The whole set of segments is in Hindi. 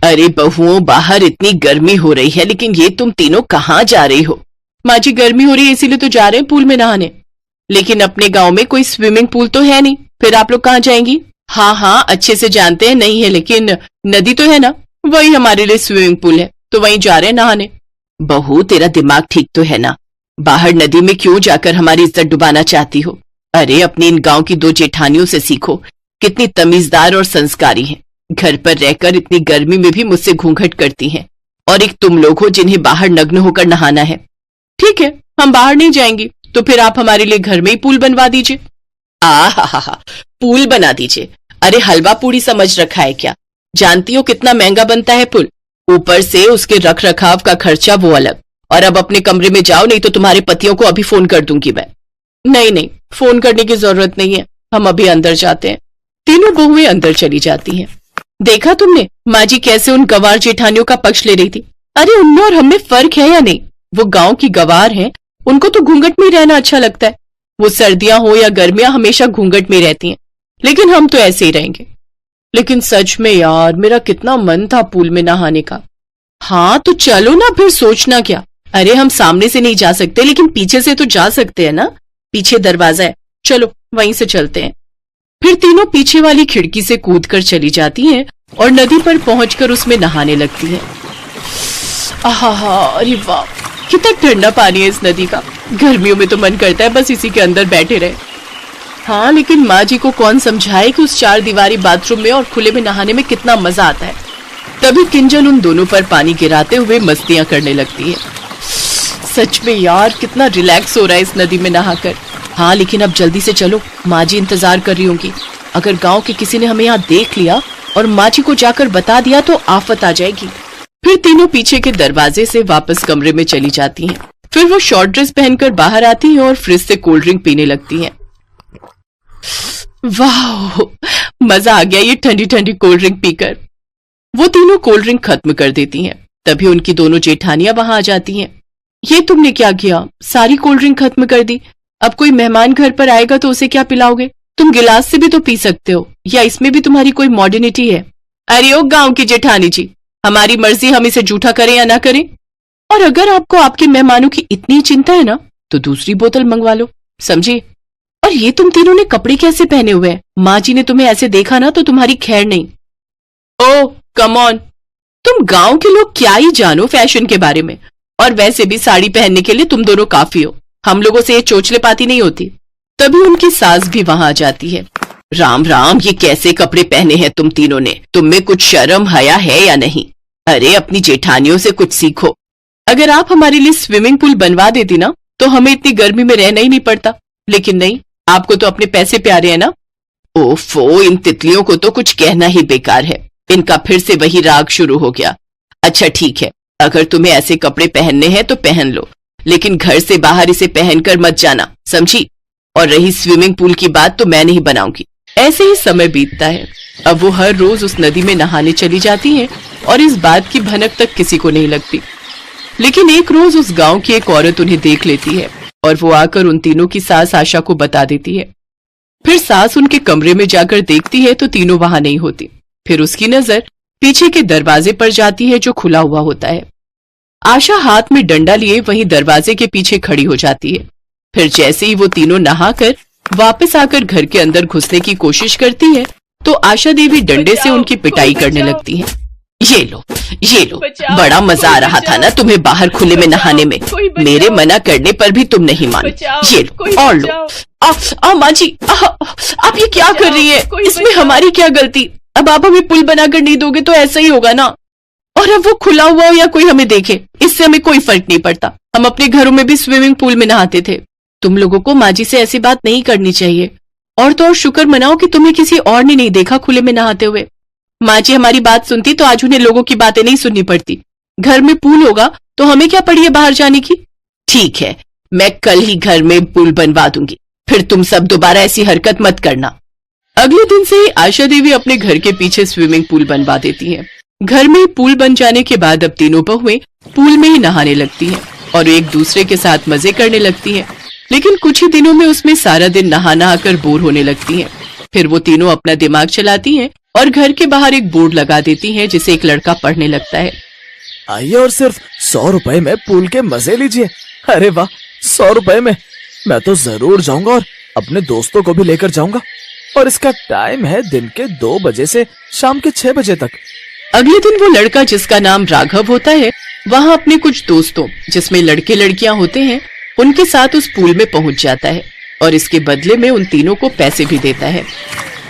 अरे बहुओं, बाहर इतनी गर्मी हो रही है, लेकिन ये तुम तीनों कहाँ जा रही हो? माँ जी गर्मी हो रही है इसीलिए तो जा रहे हैं पूल में नहाने। लेकिन अपने गांव में कोई स्विमिंग पूल तो है नहीं, फिर आप लोग कहाँ जाएंगी? हाँ हाँ अच्छे से जानते हैं नहीं है, लेकिन नदी तो है ना, वही हमारे लिए स्विमिंग पूल है, तो वहीं जा रहे हैं नहाने। बहू, तेरा दिमाग ठीक तो है ना? बाहर नदी में क्यों जाकर हमारी इज्जत डुबाना चाहती हो? अरे अपनी इन गांव की 2 जेठानियों से सीखो, कितनी तमीजदार और संस्कारी हैं। घर पर रहकर इतनी गर्मी में भी मुझसे घूंघट करती हैं, और एक तुम लोग हो जिन्हें बाहर नग्न होकर नहाना है। ठीक है, हम बाहर नहीं जाएंगे, तो फिर आप हमारे लिए घर में ही पूल बनवा दीजिए। हा, पूल बना दीजिए? अरे हलवा पूड़ी समझ रखा है क्या? जानती हो कितना महंगा बनता है पुल? ऊपर से उसके रख रखाव का खर्चा वो अलग। और अब अपने कमरे में जाओ, नहीं तो तुम्हारे पतियों को अभी फोन कर दूंगी मैं। नहीं, फोन करने की जरूरत नहीं है, हम अभी अंदर जाते हैं। तीनों बहुएं अंदर चली जाती हैं। देखा तुमने माँ जी कैसे उन गवार जेठानियों का पक्ष ले रही थी? अरे उनमें और हमें फर्क है या नहीं? वो गांव की गवार हैं, उनको तो घूंघट में ही रहना अच्छा लगता है। वो सर्दियां हो या गर्मियां हमेशा घूंघट में रहती हैं, लेकिन हम तो ऐसे ही रहेंगे। लेकिन सच में यार, मेरा कितना मन था पूल में नहाने का। हाँ तो चलो ना, फिर सोचना क्या। अरे हम सामने से नहीं जा सकते, लेकिन पीछे से तो जा सकते हैं ना, पीछे दरवाजा है, चलो वहीं से चलते हैं। फिर तीनों पीछे वाली खिड़की से कूदकर चली जाती हैं और नदी पर पहुंचकर उसमें नहाने लगती हैं। आहा, अरे वाह, कितना ठंडा पानी है इस नदी का। गर्मियों में तो मन करता है बस इसी के अंदर बैठे रहे। हाँ लेकिन माँ जी को कौन समझाए कि उस 4 दीवारी बाथरूम में और खुले में नहाने में कितना मजा आता है। तभी किंजल उन दोनों पर पानी गिराते हुए मस्तियां करने लगती है। सच में यार, कितना रिलैक्स हो रहा है इस नदी में नहाकर। हाँ लेकिन अब जल्दी से चलो, माँ जी इंतजार कर रही होंगी। अगर गांव के किसी ने हमें यहाँ देख लिया और माँ जी को जाकर बता दिया तो आफत आ जाएगी। फिर तीनों पीछे के दरवाजे से वापस कमरे में चली जाती हैं। फिर वो शॉर्ट ड्रेस पहनकर बाहर आती हैं और फ्रिज से कोल्ड ड्रिंक पीने लगती हैं। वाह, मजा आ गया ये ठंडी ठंडी कोल्ड ड्रिंक पीकर। वो तीनों कोल्ड ड्रिंक खत्म कर देती हैं। तभी उनकी दोनों जेठानियां वहां आ जाती हैं। ये तुमने क्या किया? सारी कोल्ड ड्रिंक खत्म कर दी। अब कोई मेहमान घर पर आएगा तो उसे क्या पिलाओगे? तुम गिलास से भी तो पी सकते हो, या इसमें भी तुम्हारी कोई मॉडर्निटी है? अरे ओ गांव की जेठानी जी, हमारी मर्जी, हम इसे जूठा करें या ना करें। और अगर आपको आपके मेहमानों की इतनी चिंता है ना, तो दूसरी बोतल मंगवा लो, समझे? और ये तुम तीनों ने कपड़े कैसे पहने हुए हैं? माँ जी ने तुम्हें ऐसे देखा ना तो तुम्हारी खैर नहीं। ओ कम ऑन, तुम गांव के लोग क्या ही जानो फैशन के बारे में। और वैसे भी साड़ी पहनने के लिए तुम दोनों काफी हो, हम लोगों से ये चोचले पाती नहीं होती। तभी उनकी सास भी वहां आ जाती है। राम राम, ये कैसे कपड़े पहने हैं तुम तीनों ने? तुम में कुछ शर्म हया है या नहीं? अरे अपनी जेठानियों से कुछ सीखो। अगर आप हमारे लिए स्विमिंग पूल बनवा देती ना, तो हमें इतनी गर्मी में रहना ही नहीं पड़ता। लेकिन नहीं, आपको तो अपने पैसे प्यारे हैं ना। ओफो, इन तितलियों को तो कुछ कहना ही बेकार है। इनका फिर से वही राग शुरू हो गया। अच्छा ठीक है, अगर तुम्हें ऐसे कपड़े पहनने हैं तो पहन लो, लेकिन घर से बाहर इसे पहनकर मत जाना, समझी? और रही स्विमिंग पूल की बात, तो मैं नहीं बनाऊंगी। ऐसे ही समय बीतता है। अब वो हर रोज उस नदी में नहाने चली जाती हैं और इस बात की भनक तक किसी को नहीं लगती। लेकिन एक रोज उस गांव की एक औरत उन्हें देख लेती है और वो आकर उन तीनों की सास आशा को बता देती है। फिर सास उनके कमरे में जाकर देखती है तो तीनों वहां नहीं होती। फिर उसकी नजर पीछे के दरवाजे पर जाती है जो खुला हुआ होता है। आशा हाथ में डंडा लिए वहीं दरवाजे के पीछे खड़ी हो जाती है। फिर जैसे ही वो तीनों नहाकर वापस आकर घर के अंदर घुसने की कोशिश करती है तो आशा देवी डंडे से उनकी पिटाई करने लगती है। ये लो, बड़ा मजा आ रहा था ना तुम्हें बाहर खुले में नहाने में। मेरे मना करने पर भी तुम नहीं माने। ये लो और लो। माँ जी, आप ये क्या कर रही है? इसमें हमारी क्या गलती? अब आप हमें पुल बनाकर नहीं दोगे तो ऐसा ही होगा ना। और अब वो खुला हुआ हो या कोई हमें देखे, इससे हमें कोई फर्क नहीं पड़ता। हम अपने घरों में भी स्विमिंग पूल में नहाते थे। तुम लोगों को माँ जी से ऐसी बात नहीं करनी चाहिए। और तो और शुक्र मनाओ कि तुम्हें किसी और ने नहीं देखा खुले में नहाते हुए। माँ जी हमारी बात सुनती तो आज उन्हें लोगों की बातें नहीं सुननी पड़ती। घर में पूल होगा तो हमें क्या पड़ी है बाहर जाने की। ठीक है, मैं कल ही घर में पूल बनवा दूंगी, फिर तुम सब दोबारा ऐसी हरकत मत करना। अगले दिन से ही आशा देवी अपने घर के पीछे स्विमिंग पूल बनवा देती हैं। घर में पूल बन जाने के बाद अब तीनों बहुएं पूल में ही नहाने लगती हैं और एक दूसरे के साथ मजे करने लगती हैं। लेकिन कुछ ही दिनों में उसमें सारा दिन नहा नहा कर बोर होने लगती हैं। फिर वो तीनों अपना दिमाग चलाती हैं और घर के बाहर एक बोर्ड लगा देती हैं जिसे एक लड़का पढ़ने लगता है। आइए और सिर्फ 100 रुपए में पूल के मजे लीजिए। अरे वाह, 100 रुपए में मैं तो जरूर जाऊंगा और अपने दोस्तों को भी लेकर जाऊंगा। और इसका टाइम है दिन के 2 बजे से शाम के 6 बजे तक। अगले दिन वो लड़का, जिसका नाम राघव होता है, वहाँ अपने कुछ दोस्तों, जिसमें लड़के लड़कियां होते हैं, उनके साथ उस पूल में पहुंच जाता है और इसके बदले में उन तीनों को पैसे भी देता है।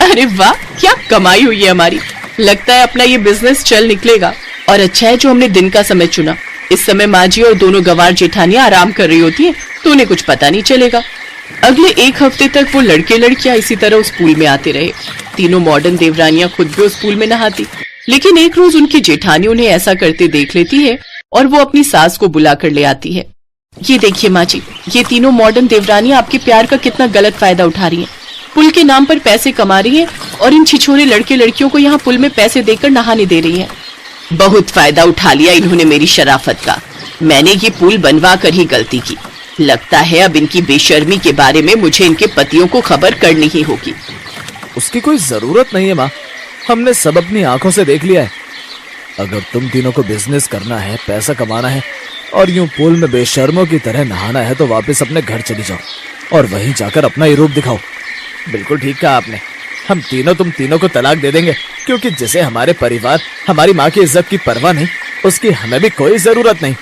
अरे वाह, क्या कमाई हुई है हमारी। लगता है अपना ये बिजनेस चल निकलेगा। और अच्छा है जो हमने दिन का समय चुना। इस समय माँ जी और दोनों गंवार जेठानियां आराम कर रही होती हैं, तो उन्हें कुछ पता नहीं चलेगा। अगले 1 हफ्ते तक वो लड़के लड़कियां इसी तरह उस पूल में आते रहे। तीनों मॉडर्न देवरानियां खुद भी उस पूल में नहाती, लेकिन एक रोज उनकी जेठानी उन्हें ऐसा करते देख लेती है और वो अपनी सास को बुलाकर ले आती है। ये देखिए माँ जी, ये तीनों मॉडर्न देवरानियां आपके प्यार का कितना गलत फायदा उठा रही हैं। पुल के नाम पर पैसे कमा रही हैं और इन छिछोरे लड़के लड़कियों को यहाँ पुल में पैसे देकर नहाने दे रही हैं। बहुत फायदा उठा लिया इन्होंने मेरी शराफत का। मैंने ये पुल बनवा कर ही गलती की। लगता है अब इनकी बेशर्मी के बारे में मुझे इनके पतियों को खबर करनी ही होगी। उसकी कोई जरूरत नहीं है माँ, हमने सब अपनी आंखों से देख लिया है। अगर तुम तीनों को बिजनेस करना है, पैसा कमाना है और यूं पूल में बेशर्मों की तरह नहाना है, तो वापस अपने घर चली जाओ और वहीं जाकर अपना ये रूप दिखाओ। बिल्कुल ठीक कहा आपने। हम तीनों तुम तीनों को तलाक दे देंगे, क्योंकि जिसे हमारे परिवार, हमारी माँ की इज्जत की परवाह नहीं, उसकी हमें भी कोई जरूरत नहीं।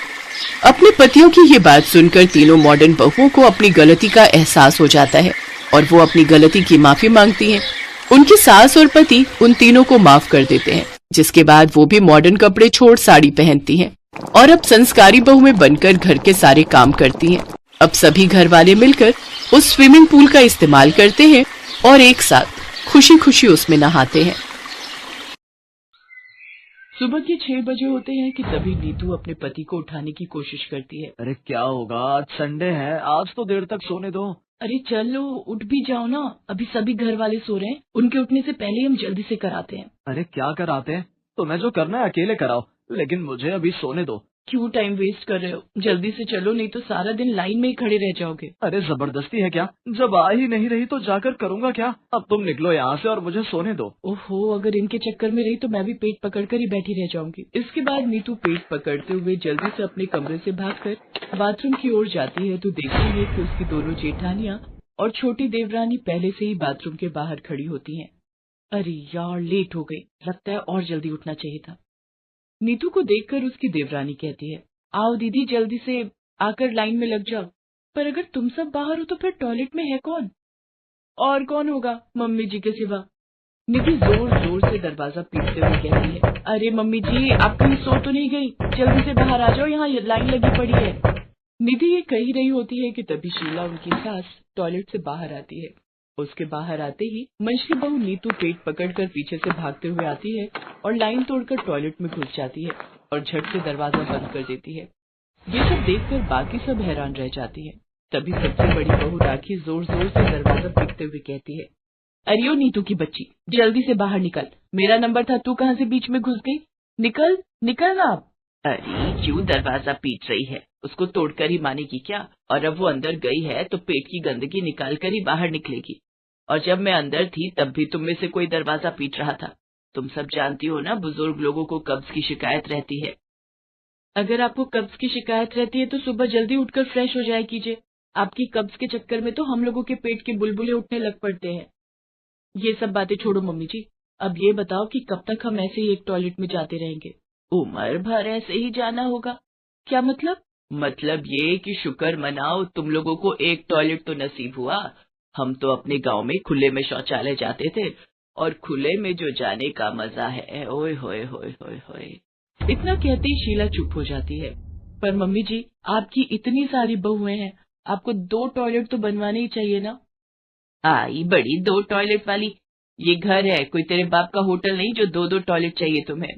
अपने पतियों की ये बात सुनकर तीनों मॉडर्न बहुओं को अपनी गलती का एहसास हो जाता है और वो अपनी गलती की माफी मांगती हैं। उनकी सास और पति उन तीनों को माफ कर देते हैं, जिसके बाद वो भी मॉडर्न कपड़े छोड़ साड़ी पहनती हैं और अब संस्कारी बहू में बनकर घर के सारे काम करती हैं। अब सभी घर वाले मिलकर उस स्विमिंग पूल का इस्तेमाल करते हैं और एक साथ खुशी खुशी उसमें नहाते हैं। सुबह के 6 बजे होते हैं कि तभी नीतू अपने पति को उठाने की कोशिश करती है। अरे क्या होगा, आज संडे है, आज तो देर तक सोने दो। अरे चलो उठ भी जाओ ना, अभी सभी घर वाले सो रहे हैं। उनके उठने से पहले हम जल्दी से कराते हैं। अरे क्या कराते हैं, तुम्हें जो करना है अकेले कराओ, लेकिन मुझे अभी सोने दो। क्यों टाइम वेस्ट कर रहे हो, जल्दी से चलो, नहीं तो सारा दिन लाइन में ही खड़े रह जाओगे। अरे जबरदस्ती है क्या, जब आ ही नहीं रही तो जाकर करूँगा क्या। अब तुम निकलो यहाँ से और मुझे सोने दो। ओहो, अगर इनके चक्कर में रही तो मैं भी पेट पकड़कर ही बैठी रह जाऊंगी। इसके बाद नीतू पेट पकड़ते हुए जल्दी से अपने कमरे से भागकर बाथरूम की ओर जाती है तो देखती है कि उसकी दोनों जेठानियां और छोटी देवरानी पहले से ही बाथरूम के बाहर खड़ी होती हैं। अरे यार, लेट हो गई, लगता है और जल्दी उठना चाहिए था। नीतू को देखकर उसकी देवरानी कहती है, आओ दीदी, जल्दी से आकर लाइन में लग जाओ। पर अगर तुम सब बाहर हो तो फिर टॉयलेट में है कौन? और कौन होगा मम्मी जी के सिवा? निधि जोर जोर से दरवाजा पीटते हुए कहती है, अरे मम्मी जी, आप कहीं सो तो नहीं गई? जल्दी से बाहर आ जाओ, यहाँ लाइन लगी पड़ी है। निधि ये कही रही होती है कि तभी शीला, उनकी सास, टॉयलेट से बाहर आती है। उसके बाहर आते ही मंझली बहू नीतू पेट पकड़कर पीछे से भागते हुए आती है और लाइन तोड़कर टॉयलेट में घुस जाती है और झट से दरवाजा बंद कर देती है। ये सब देखकर बाकी सब हैरान रह जाती है। तभी सबसे बड़ी बहू राखी जोर जोर से दरवाजा पीटते हुए कहती है, अरे ओ नीतू की बच्ची, जल्दी से बाहर निकल, मेरा नंबर था, तू कहाँ से बीच में घुस गई? निकल निकल ना। अरे क्यों दरवाजा पीट रही है, उसको तोड़कर ही मानेगी क्या? और अब वो अंदर गई है तो पेट की गंदगी निकाल कर ही बाहर निकलेगी। और जब मैं अंदर थी तब भी तुम में से कोई दरवाजा पीट रहा था। तुम सब जानती हो ना, बुजुर्ग लोगों को कब्ज की शिकायत रहती है। अगर आपको कब्ज की शिकायत रहती है तो सुबह जल्दी उठकर फ्रेश हो जाया कीजिए। आपकी कब्ज के चक्कर में तो हम लोगों के पेट के बुलबुले उठने लग पड़ते हैं। ये सब बातें छोड़ो मम्मी जी, अब ये बताओ कि कब तक हम ऐसे ही एक टॉयलेट में जाते रहेंगे? उम्र भर ऐसे ही जाना होगा। क्या मतलब? मतलब ये कि शुक्र मनाओ तुम लोगों को एक टॉयलेट तो नसीब हुआ। हम तो अपने गांव में खुले में शौचालय जाते थे, और खुले में जो जाने का मजा है, ओए होए होए होए होए। इतना कहते ही शीला चुप हो जाती है। पर मम्मी जी, आपकी इतनी सारी बहुएं हैं, आपको 2 टॉयलेट तो बनवाने ही चाहिए ना। आई बड़ी 2 टॉयलेट वाली, ये घर है, कोई तेरे बाप का होटल नहीं जो 2-2 टॉयलेट चाहिए तुम्हें।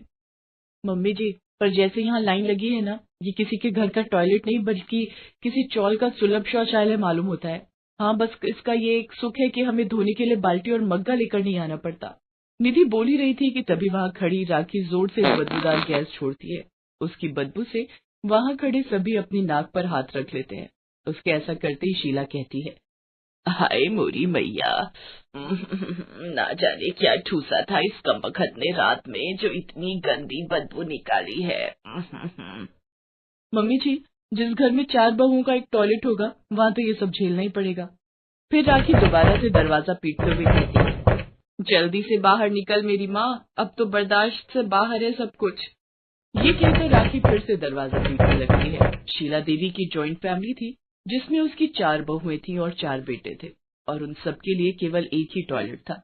मम्मी जी, पर जैसे यहाँ लाइन लगी है ना, ये किसी के घर का टॉयलेट नहीं बल्कि किसी चौल का सुलभ शौचालय मालूम होता है। हाँ, बस इसका ये एक सुख है कि हमें धोने के लिए बाल्टी और मग्गा लेकर नहीं आना पड़ता। निधि बोल ही रही थी कि तभी वहाँ खड़ी राखी जोर से बदबूदार गैस छोड़ती है। उसकी बदबू से वहाँ खड़े सभी अपनी नाक पर हाथ रख लेते हैं। उसके ऐसा करते ही शीला कहती है, हाय मोरी मैया, ना जाने क्या ठूसा था इस कमबख्त ने रात में जो इतनी गंदी बदबू निकाली है। मम्मी जी, जिस घर में 4 बहुओं का एक टॉयलेट होगा वहाँ तो ये सब झेलना ही पड़ेगा। फिर राखी दोबारा से दरवाजा पीटते हुए कहती है, जल्दी से बाहर निकल मेरी माँ, अब तो बर्दाश्त से बाहर है सब कुछ। ये कहकर राखी फिर से दरवाजा पीटने लगती है। शीला देवी की जॉइंट फैमिली थी जिसमें उसकी 4 बहुएं थीं और 4 बेटे थे और उन सबके लिए केवल एक ही टॉयलेट था।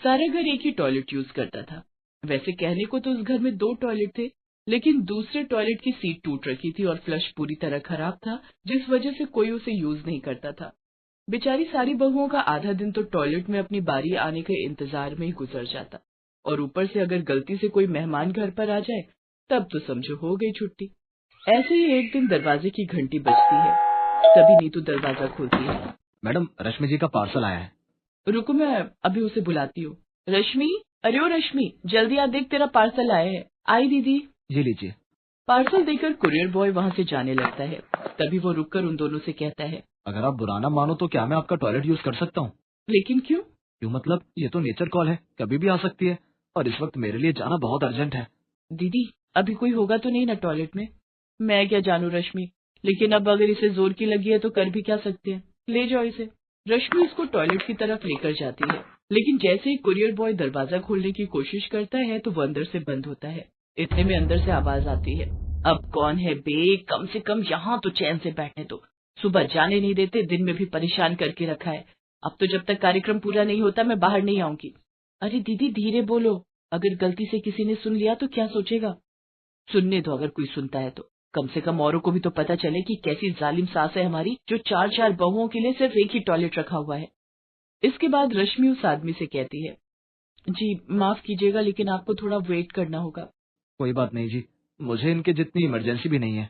सारा घर एक ही टॉयलेट यूज करता था। वैसे कहने को तो उस घर में 2 टॉयलेट थे, लेकिन दूसरे टॉयलेट की सीट टूट रखी थी और फ्लश पूरी तरह खराब था, जिस वजह से कोई उसे यूज नहीं करता था। बेचारी सारी बहुओं का आधा दिन तो टॉयलेट में अपनी बारी आने के इंतजार में ही गुजर जाता, और ऊपर से अगर गलती से कोई मेहमान घर पर आ जाए तब तो समझो हो गई छुट्टी। ऐसे ही एक दिन दरवाजे की घंटी बजती है, तभी नीतू दरवाजा खोलती है। मैडम, रश्मि जी का पार्सल आया है। रुको, मैं अभी उसे बुलाती हूँ। रश्मि, अरे ओ रश्मि, जल्दी आ, देख तेरा पार्सल आया है। आई दीदी। जी लीजिए। पार्सल देकर कुरियर बॉय वहाँ से जाने लगता है। तभी वो रुककर उन दोनों से कहता है, अगर आप बुरा ना मानो तो क्या मैं आपका टॉयलेट यूज कर सकता हूँ? लेकिन क्यों? क्यों मतलब, ये तो नेचर कॉल है, कभी भी आ सकती है और इस वक्त मेरे लिए जाना बहुत अर्जेंट है। दीदी, अभी कोई होगा तो नहीं ना टॉयलेट में? मैं क्या जानू रश्मि, लेकिन अब अगर इसे जोर की लगी है तो कर भी क्या सकते हैं। ले जाओ इसे। रश्मि इसको टॉयलेट की तरफ लेकर जाती है, लेकिन जैसे ही कुरियर बॉय दरवाजा खोलने की कोशिश करता है तो वो अंदर से बंद होता है। इतने में अंदर से आवाज आती है, अब कौन है बे, कम से कम यहाँ तो चैन से बैठने दो। सुबह जाने नहीं देते, दिन में भी परेशान करके रखा है। अब तो जब तक कार्यक्रम पूरा नहीं होता मैं बाहर नहीं आऊंगी। अरे दीदी धीरे बोलो, अगर गलती से किसी ने सुन लिया तो क्या सोचेगा? सुनने दो, अगर कोई सुनता है तो कम से कम औरों को भी तो पता चले कि कैसी जालिम सास है हमारी, जो 4-4 बहुओं के लिए सिर्फ एक ही टॉयलेट रखा हुआ है। इसके बाद रश्मि उस आदमी से कहती है, जी माफ कीजिएगा लेकिन आपको थोड़ा वेट करना होगा। कोई बात नहीं जी, मुझे इनके जितनी इमरजेंसी भी नहीं है।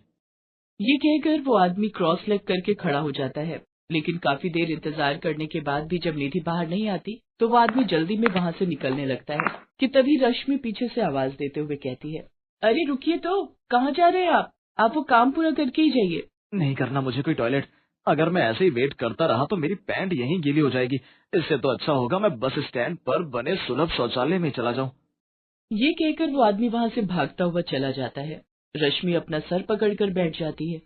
ये कहकर वो आदमी क्रॉस लेग करके खड़ा हो जाता है, लेकिन काफी देर इंतजार करने के बाद भी जब निधि बाहर नहीं आती तो वो आदमी जल्दी में वहाँ से निकलने लगता है कि तभी रश्मि पीछे से आवाज देते हुए कहती है, अरे रुकिए तो, कहाँ जा रहे हैं आप वो काम पूरा करके ही जाइए। नहीं करना मुझे कोई टॉयलेट, अगर मैं ऐसे ही वेट करता रहा तो मेरी पैंट यहीं गीली हो जाएगी। इससे तो अच्छा होगा मैं बस स्टैंड पर बने सुलभ शौचालय में चला जाऊं। ये कहकर वो आदमी वहाँ से भागता हुआ चला जाता है। रश्मि अपना सर पकड़कर बैठ जाती है।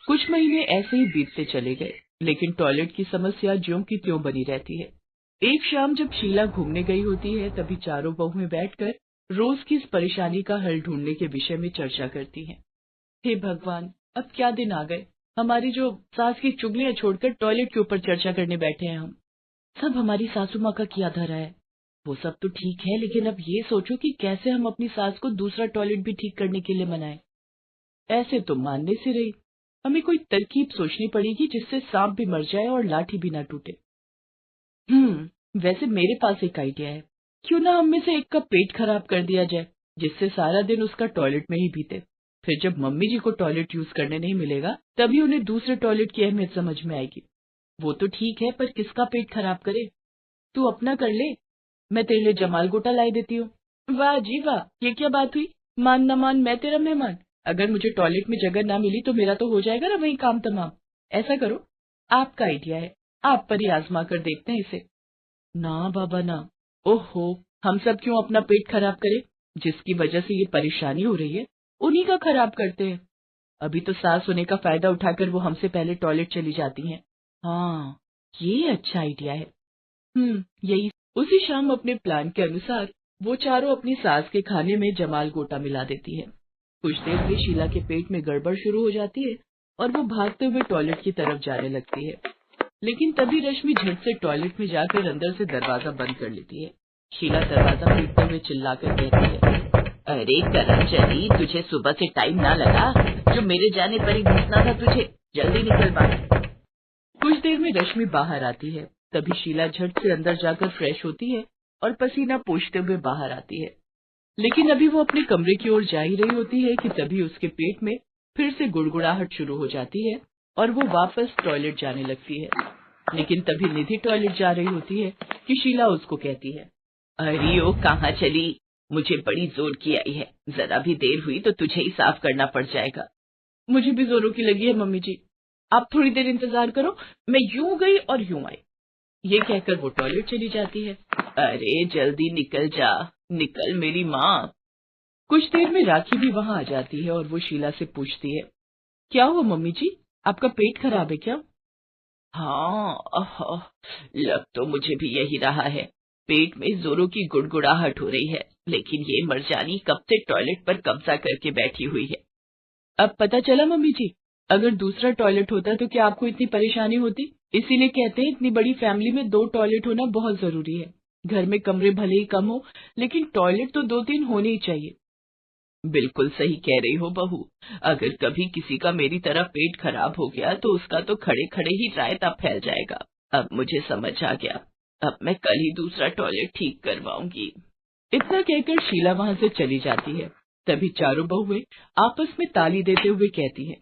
कुछ महीने ऐसे ही बीतते चले गए, लेकिन टॉयलेट की समस्या ज्यों की त्यों बनी रहती है। एक शाम जब शीला घूमने गई होती है तभी चारों बहुएं बैठकर रोज की इस परेशानी का हल ढूंढने के विषय में चर्चा करती हैं। हे भगवान, अब क्या दिन आ गए, हमारी जो सास की चुगलियां छोड़कर टॉयलेट के ऊपर चर्चा करने बैठे हैं हम। सब हमारी सासू माँ का किया धरा है। वो सब तो ठीक है, लेकिन अब ये सोचो कि कैसे हम अपनी सास को दूसरा टॉयलेट भी ठीक करने के लिए मनाएं। ऐसे तो मानने से रही, हमें कोई तरकीब सोचनी पड़ेगी जिससे सांप भी मर जाए और लाठी भी ना टूटे। वैसे मेरे पास एक आइडिया है, क्यों ना हम में से एक का पेट खराब कर दिया जाए, जिससे सारा दिन उसका टॉयलेट में ही बीते। फिर जब मम्मी जी को टॉयलेट यूज करने नहीं मिलेगा तभी उन्हें दूसरे टॉयलेट की अहमियत समझ में आएगी। वो तो ठीक है, पर किसका पेट खराब करे? तू अपना कर ले, मैं तेरे लिए जमाल गोटा लाई देती हूँ। वाह जी वाह, ये क्या बात हुई, मान न मान मैं तेरा मेहमान। अगर मुझे टॉयलेट में जगह ना मिली तो मेरा तो हो जाएगा ना वही काम तमाम। ऐसा करो, आपका आइडिया है, आप पर ही आजमा कर देखते हैं इसे। ना बाबा ना, ओहो, हम सब क्यों अपना पेट खराब करें? जिसकी वजह से ये परेशानी हो रही है उन्हीं का खराब करते हैं। अभी तो सास होने का फायदा उठाकर वो हमसे पहले टॉयलेट चली जाती हैं। हाँ, ये अच्छा आइडिया है। यही। उसी शाम अपने प्लान के अनुसार वो चारों अपनी सास के खाने में जमाल गोटा मिला देती है। कुछ देर में शीला के पेट में गड़बड़ शुरू हो जाती है और वो भागते हुए टॉयलेट की तरफ जाने लगती है, लेकिन तभी रश्मि झट से टॉयलेट में जाकर अंदर से दरवाजा बंद कर लेती है। शीला दरवाजा पीटते हुए चिल्लाकर कहती है, अरे करम चली, तुझे सुबह से टाइम ना लगा, जो मेरे जाने पर ही घुसना था तुझे, जल्दी निकल बाहर। कुछ देर में रश्मि बाहर आती है, तभी शीला झट से अंदर जाकर फ्रेश होती है और पसीना पोंछते हुए बाहर आती है। लेकिन अभी वो अपने कमरे की ओर जा ही रही होती है कि तभी उसके पेट में फिर से गुड़गुड़ाहट शुरू हो जाती है और वो वापस टॉयलेट जाने लगती है। लेकिन तभी निधि टॉयलेट जा रही होती है कि शीला उसको कहती है, अरे ओ कहाँ चली, मुझे बड़ी जोर की आई है, जरा भी देर हुई तो तुझे ही साफ करना पड़ जाएगा। मुझे भी जोरों की लगी है मम्मी जी, आप थोड़ी देर इंतजार करो, मैं यूं गई और यूं आई। ये कहकर वो टॉयलेट चली जाती है। अरे जल्दी निकल जा, निकल मेरी माँ। कुछ देर में राखी भी वहां आ जाती है और वो शीला से पूछती है, क्या हुआ मम्मी जी, आपका पेट खराब है क्या? हाँ, लग तो मुझे भी यही रहा है। पेट में जोरों की गुड़गुड़ाहट हो रही है, लेकिन ये मर्जानी कब से टॉयलेट पर कब्जा करके बैठी हुई है। अब पता चला मम्मी जी, अगर दूसरा टॉयलेट होता तो क्या आपको इतनी परेशानी होती? इसीलिए कहते हैं इतनी बड़ी फैमिली में 2 टॉयलेट होना बहुत जरूरी है। घर में कमरे भले ही कम हो, लेकिन टॉयलेट तो 2-3 होने ही चाहिए। बिल्कुल सही कह रही हो बहू, अगर कभी किसी का मेरी तरह पेट खराब हो गया तो उसका तो खड़े खड़े ही रायता फैल जाएगा। अब मुझे समझ आ गया, अब मैं कल ही दूसरा टॉयलेट ठीक करवाऊंगी। इतना कहकर शीला वहां से चली जाती है। तभी चारों बहुएं आपस में ताली देते हुए कहती हैं,